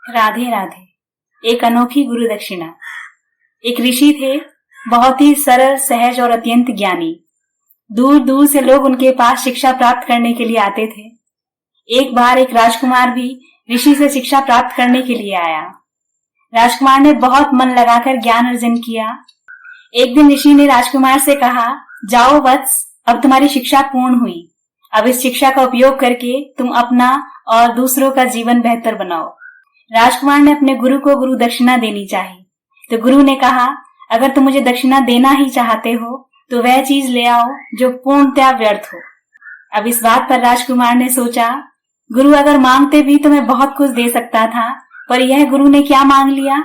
राधे राधे। एक अनोखी गुरु दक्षिणा। एक ऋषि थे, बहुत ही सरल, सहज और अत्यंत ज्ञानी। दूर दूर से लोग उनके पास शिक्षा प्राप्त करने के लिए आते थे। एक बार एक राजकुमार भी ऋषि से शिक्षा प्राप्त करने के लिए आया। राजकुमार ने बहुत मन लगाकर ज्ञान अर्जन किया। एक दिन ऋषि ने राजकुमार से कहा, जाओ वत्स, अब तुम्हारी शिक्षा पूर्ण हुई। अब इस शिक्षा का उपयोग करके तुम अपना और दूसरों का जीवन बेहतर बनाओ। राजकुमार ने अपने गुरु को गुरु दक्षिणा देनी चाहिए, तो गुरु ने कहा, अगर तुम मुझे दक्षिणा देना ही चाहते हो तो वह चीज ले आओ जो पूर्णतया व्यर्थ हो। अब इस बात पर राजकुमार ने सोचा, गुरु अगर मांगते भी तो मैं बहुत कुछ दे सकता था, पर यह गुरु ने क्या मांग लिया?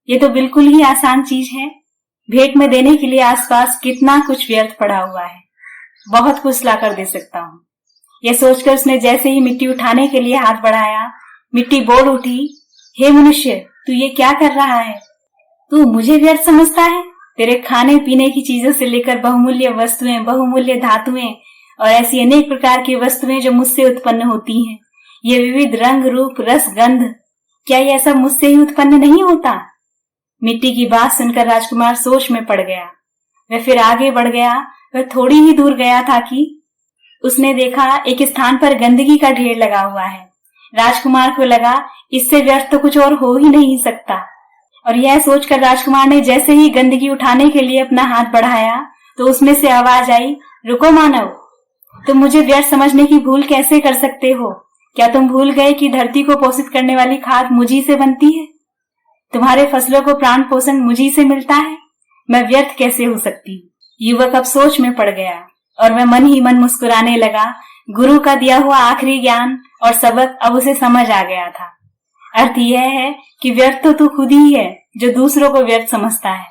ये तो बिल्कुल ही आसान चीज है। भेंट में देने के लिए आसपास कितना कुछ व्यर्थ पड़ा हुआ है, बहुत कुछ लाकर दे सकता हूँ। यह सोचकर उसने जैसे ही मिट्टी उठाने के लिए हाथ बढ़ाया, मिट्टी बोल उठी, हे मनुष्य, तू ये क्या कर रहा है? तू मुझे व्यर्थ समझता है? तेरे खाने पीने की चीजों से लेकर बहुमूल्य वस्तुएं, बहुमूल्य धातुएं और ऐसी अनेक प्रकार की वस्तुएं जो मुझसे उत्पन्न होती हैं, ये विविध रंग, रूप, रस, गंध, क्या यह सब मुझसे ही उत्पन्न नहीं होता? मिट्टी की बात सुनकर राजकुमार सोच में पड़ गया। वह फिर आगे बढ़ गया। वह थोड़ी ही दूर गया था कि उसने देखा एक स्थान पर गंदगी का ढेर लगा हुआ है। राजकुमार को लगा, इससे व्यर्थ तो कुछ और हो ही नहीं सकता। और यह सोचकर राजकुमार ने जैसे ही गंदगी उठाने के लिए अपना हाथ बढ़ाया तो उसमें से आवाज आई, रुको मानव, तुम मुझे व्यर्थ समझने की भूल कैसे कर सकते हो? क्या तुम भूल गए कि धरती को पोषित करने वाली खाद मुझी से बनती है? तुम्हारे फसलों को प्राण पोषण मुझी से मिलता है। मैं व्यर्थ कैसे हो सकती? युवक अब सोच में पड़ गया और वह मन ही मन मुस्कुराने लगा। गुरु का दिया हुआ आखिरी ज्ञान और सबक अब उसे समझ आ गया था। अर्थ यह है कि व्यर्थ तो तू खुद ही है जो दूसरों को व्यर्थ समझता है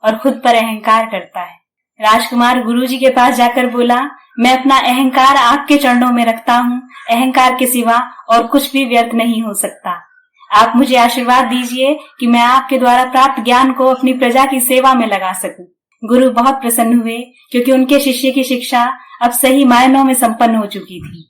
और खुद पर अहंकार करता है। राजकुमार गुरुजी के पास जाकर बोला, मैं अपना अहंकार आपके चरणों में रखता हूँ। अहंकार के सिवा और कुछ भी व्यर्थ नहीं हो सकता। आप मुझे आशीर्वाद दीजिए कि मैं आपके द्वारा प्राप्त ज्ञान को अपनी प्रजा की सेवा में लगा सकूं। गुरु बहुत प्रसन्न हुए क्योंकि उनके शिष्य की शिक्षा अब सही मायनों में संपन्न हो चुकी थी।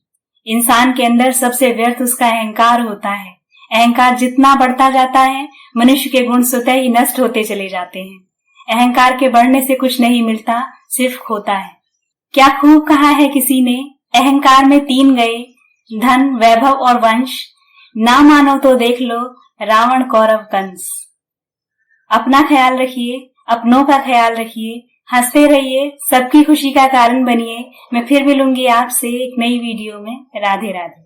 इंसान के अंदर सबसे व्यर्थ उसका अहंकार होता है। अहंकार जितना बढ़ता जाता है, मनुष्य के गुण स्वतः ही नष्ट होते चले जाते हैं। अहंकार के बढ़ने से कुछ नहीं मिलता, सिर्फ खोता है। क्या खूब कहा है किसी ने, अहंकार में 3 गए, धन, वैभव और वंश। ना मानो तो देख लो रावण, कौरव, कंस। अपना ख्याल रखिए, अपनों का ख्याल रखिए, हंसते रहिए, सबकी खुशी का कारण बनिए। मैं फिर मिलूंगी आपसे एक नई वीडियो में। राधे राधे।